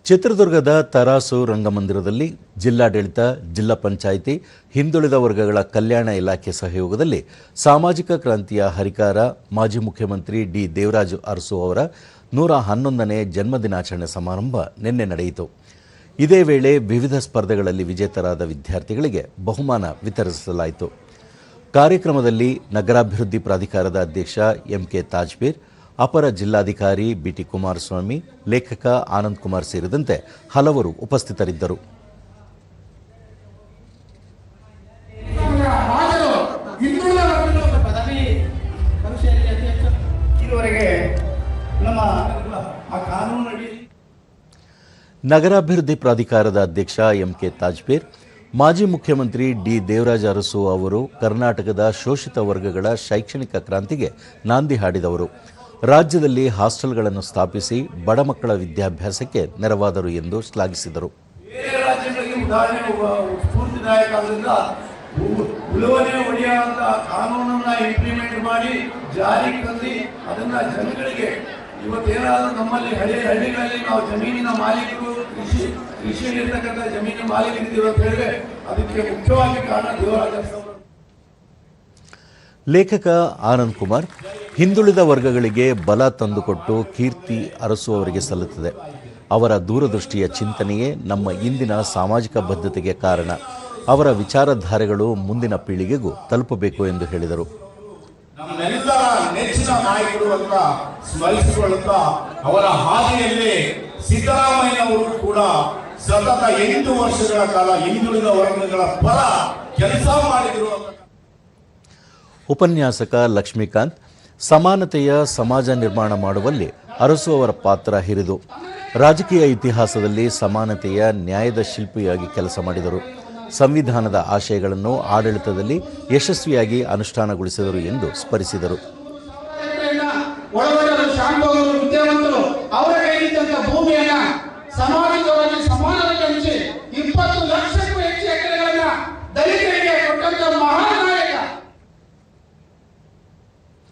ಚಿತ್ರದುರ್ಗದ ತರಾಸು ರಂಗಮಂದಿರದಲ್ಲಿ ಜಿಲ್ಲಾಡಳಿತ, ಜಿಲ್ಲಾ ಪಂಚಾಯಿತಿ, ಹಿಂದುಳಿದ ವರ್ಗಗಳ ಕಲ್ಯಾಣ ಇಲಾಖೆ ಸಹಯೋಗದಲ್ಲಿ ಸಾಮಾಜಿಕ ಕ್ರಾಂತಿಯ ಹರಿಕಾರ ಮಾಜಿ ಮುಖ್ಯಮಂತ್ರಿ ಡಿ ದೇವರಾಜು ಅರಸು ಅವರ 111ನೇ ಜನ್ಮದಿನಾಚರಣೆ ಸಮಾರಂಭ ನಿನ್ನೆ ನಡೆಯಿತು. ಇದೇ ವೇಳೆ ವಿವಿಧ ಸ್ಪರ್ಧೆಗಳಲ್ಲಿ ವಿಜೇತರಾದ ವಿದ್ಯಾರ್ಥಿಗಳಿಗೆ ಬಹುಮಾನ ವಿತರಿಸಲಾಯಿತು. ಕಾರ್ಯಕ್ರಮದಲ್ಲಿ ನಗರಾಭಿವೃದ್ಧಿ ಪ್ರಾಧಿಕಾರದ ಅಧ್ಯಕ್ಷ ಎಂಕೆ ತಾಜ್ಬೀರ್, ಅಪರ ಜಿಲ್ಲಾಧಿಕಾರಿ ಬಿಟಿ ಕುಮಾರಸ್ವಾಮಿ, ಲೇಖಕ ಆನಂದ್ ಕುಮಾರ್ ಸೇರಿದಂತೆ ಹಲವರು ಉಪಸ್ಥಿತರಿದ್ದರು. ನಗರಾಭಿವೃದ್ಧಿ ಪ್ರಾಧಿಕಾರದ ಅಧ್ಯಕ್ಷ ಎಂಕೆ ತಾಜ್ಬೀರ್, ಮಾಜಿ ಮುಖ್ಯಮಂತ್ರಿ ಡಿ ದೇವರಾಜ ಅರಸು ಅವರು ಕರ್ನಾಟಕದ ಶೋಷಿತ ವರ್ಗಗಳ ಶೈಕ್ಷಣಿಕ ಕ್ರಾಂತಿಗೆ ನಾಂದಿ ಹಾಡಿದವರು. ರಾಜ್ಯದಲ್ಲಿ ಹಾಸ್ಟೆಲ್ಗಳನ್ನು ಸ್ಥಾಪಿಸಿ ಬಡ ಮಕ್ಕಳ ವಿದ್ಯಾಭ್ಯಾಸಕ್ಕೆ ನೆರವಾದರು ಎಂದು ಶ್ಲಾಘಿಸಿದರು. ಇಂಪ್ಲಿಮೆಂಟ್ ಮಾಡಿ ಜಾರಿಗೆ ತಂದು ಅದನ್ನ ಜನಗಳಿಗೆ ಇವತ್ತೇನಾದ್ರೂ ನಮ್ಮಲ್ಲಿ ಹಳ್ಳಿಗಳಲ್ಲಿ ನಾವು ಜಮೀನಿನ ಮಾಲೀಕರು ಕೃಷಿಯಲ್ಲಿರ್ತಕ್ಕಂಥ ಜಮೀನಿನ ಮಾಲೀಕರಿದ್ದೀವಿ ಅಂತ ಹೇಳಿದ್ರೆ ಅದಕ್ಕೆ ಮುಖ್ಯವಾಗಿ ಕಾರಣ ದೇವರಾಜ. ಲೇಖಕ ಆನಂದ್ ಕುಮಾರ್, ಹಿಂದುಳಿದ ವರ್ಗಗಳಿಗೆ ಬಲ ತಂದುಕೊಟ್ಟು ಕೀರ್ತಿ ಅರಸು ಅವರಿಗೆ ಸಲ್ಲುತ್ತದೆ. ಅವರ ದೂರದೃಷ್ಟಿಯ ಚಿಂತನೆಯೇ ನಮ್ಮ ಇಂದಿನ ಸಾಮಾಜಿಕ ಬದ್ಧತೆಗೆ ಕಾರಣ. ಅವರ ವಿಚಾರಧಾರೆಗಳು ಮುಂದಿನ ಪೀಳಿಗೆಗೂ ತಲುಪಬೇಕು ಎಂದು ಹೇಳಿದರು. ನಮ್ಮೆಲ್ಲರ ನೆಚ್ಚಿನ ನಾಯಕರು ಅಂತ ಸ್ಮರಿಸಿಕೊಳ್ಳುತ್ತಾ ಅವರ ಹಾದಿಯಲ್ಲಿ ಸಿದ್ದರಾಮಯ್ಯನವರು ಕೂಡ ಸತತ 8 ವರ್ಷಗಳ ಕಾಲ ಹಿಂದುಳಿದ ವರ್ಗಗಳ ಪರ ಕೆಲಸ ಮಾಡಿದರು. ಉಪನ್ಯಾಸಕ ಲಕ್ಷ್ಮೀಕಾಂತ್, ಸಮಾನತೆಯ ಸಮಾಜ ನಿರ್ಮಾಣ ಮಾಡುವಲ್ಲಿ ಅರಸು ಅವರ ಪಾತ್ರ ಹಿರಿದು. ರಾಜಕೀಯ ಇತಿಹಾಸದಲ್ಲಿ ಸಮಾನತೆಯ ನ್ಯಾಯದ ಶಿಲ್ಪಿಯಾಗಿ ಕೆಲಸ ಮಾಡಿದರು. ಸಂವಿಧಾನದ ಆಶಯಗಳನ್ನು ಆಡಳಿತದಲ್ಲಿ ಯಶಸ್ವಿಯಾಗಿ ಅನುಷ್ಠಾನಗೊಳಿಸಿದರು ಎಂದು ಸ್ಮರಿಸಿದರು. ಸಮಾಜವಾಗಿ ಸಮಾನವಾಗಿ 20 ಲಕ್ಷಕ್ಕೂ ಹೆಚ್ಚು ಎಕರೆಗಳನ್ನ ದಲಿತ